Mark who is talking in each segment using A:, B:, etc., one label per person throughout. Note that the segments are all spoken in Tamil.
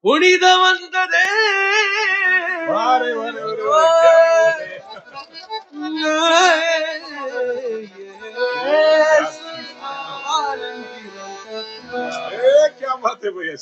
A: புனித வந்ததே
B: क्या बात है भैया।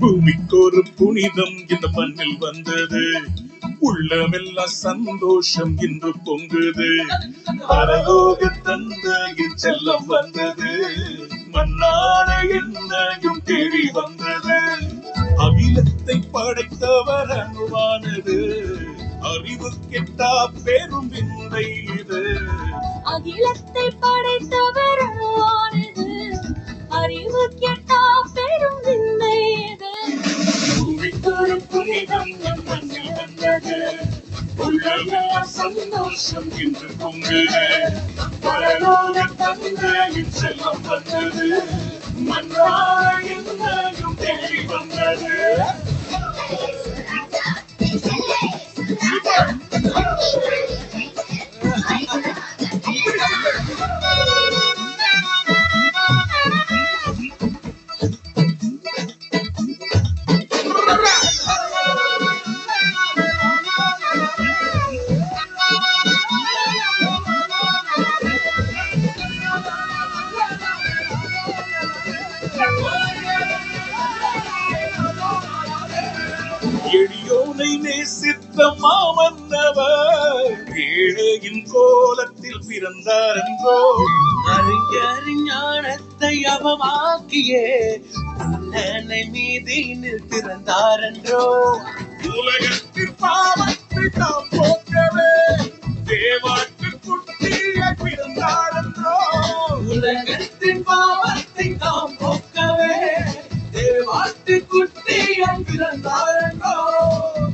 B: பூமிக்கொரு புனிதம் இந்த மண்ணில் வந்தது, உள்ளமெல்லாம் சந்தோஷம் இன்று பொங்குது. பரலோக தந்தையின் செல்லம் வந்தது, மண்ணான என்னையும் தேடி வந்தது. அகிலத்தை படைத்தவர் அனுவானது, அறிவு கெட்டா பெரும் விந்தை இது.
C: அகிலத்தை படைத்தவர் அனுவானது, அறிவு கெட்டா பெரும் விந்தை இது.
B: பூமிக்கொரு புனிதம் நம் மண்ணில் வந்தது, உள்ளமெல்லாம் சந்தோஷம் இன்று பொங்குது. பரலோக தந்தையின் செல்லம் வந்தது, மண்ணான என்னையும் தேடி வந்தது. எளியோனை நேசித்த மாமன்னவர் ஏழையின் கோலத்தில் பிறந்தார் என்றோ.
A: அறிஞானத்தை அவமாக்கியே அண்ணனை மீதினில் பிறந்தார் என்றோ.
B: உலகத்தின் பாவத்தை தாம் போக்கவே தேவாட்டு குட்டியை பிறந்தார் என்றோ.
A: உலகத்தின் பாவத்தை தாம் போக்கவே தேவாட்டு குட்டியை பிறந்தார் என்றோ.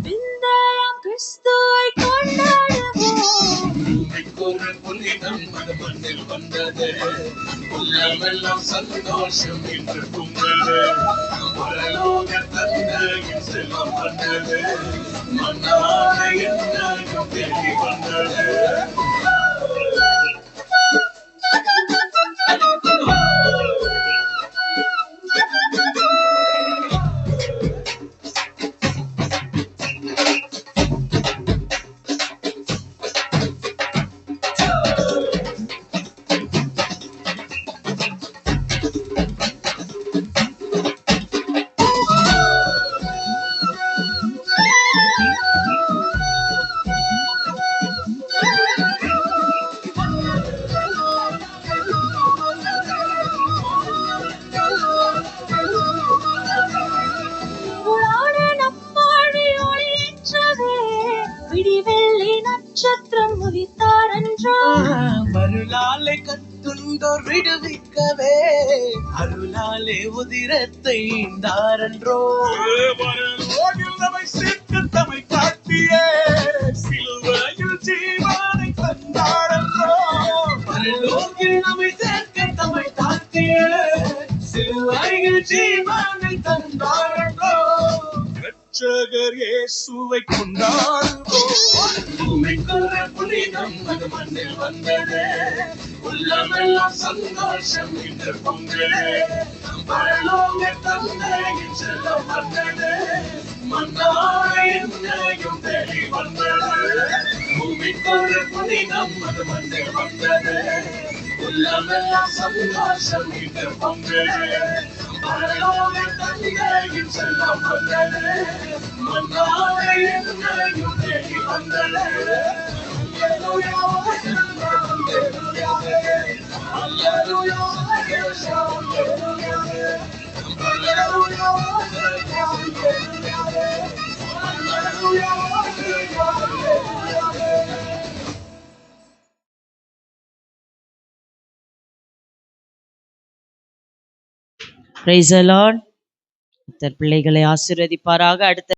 C: விந்தையாம் கிறிஸ்துவை கொண்டாடுவோம்.
A: பூமிக்கொரு புனிதம் அது மண்ணில் வந்தது, உள்ளமெல்லாம் சந்தோஷம் இன்று பொங்குது. பரலோக தந்தையின் செல்லம் வந்தது, மண்ணான என்னையும் தேடி வந்தது.
C: விடிவெள்ளி நட்சத்திரம் உதித்தார் என்றோ.
A: மருளாலே கத்துண்டோர் விடுவிக்கவே அருளாலே உதிரத்தை ஈந்தார் என்றோ.
B: பரலோகில் நம்மை சேர்க்க தம்மை காட்டியே சிலுவையில் ஜீவனை தந்தார் என்றோ.
A: பரலோகில் நம்மை சேர்க்க தம்மை காட்டிய சிலுவையில் ஜீவனை தந்தார் என்றோ.
B: ரட்சகர் இயேசுவை கொண்டாடுவோம்.
A: பூமிக்கொரு புனிதம் அது மண்ணில் வந்தது, உள்ளமெல்லாம் சந்தோஷம் இன்று பொங்குது. பரலோக தந்தையின் செல்லம் வந்தது, மண்ணான என்னையும் தேடி வந்தது. பூமிக்கொரு புனிதம் அது மண்ணில் வந்தது, உள்ளமெல்லாம் சந்தோஷம் இன்று பொங்குது. பரலோக தந்தையின் செல்லம் வந்தது, மண்ணான என்னையும் தேடி வந்தது.
D: Praise the Lord. பிள்ளைகளை ஆசீர்வதிப்பாராக. அடுத்த